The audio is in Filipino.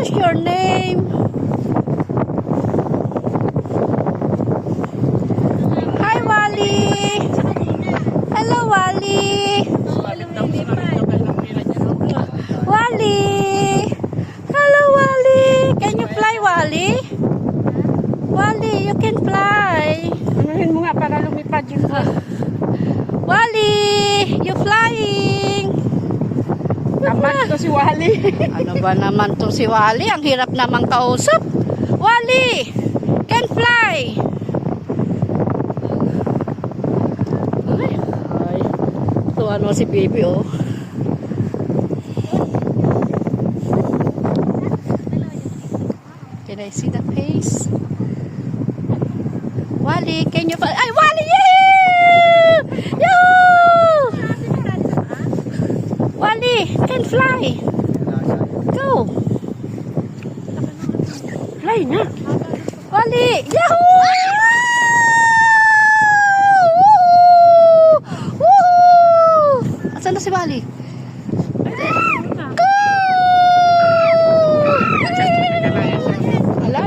What's your name? Hi, Wally. Hello, Wally. Wally. Hello, Wally. Can you fly, Wally? Wally, you can fly. Anuhin mo nga para lumipad yung Wally, you flying. Tamat to si Wally. Ano ba naman to si Wally? Ang hirap namang kausap. Wally, can fly. Ay, tuwan mo si baby, oh. Can I see the face? Wally, can you fly? Ay, Wally! Yahoo! Yahoo! Wally, can fly. Go. Fly na.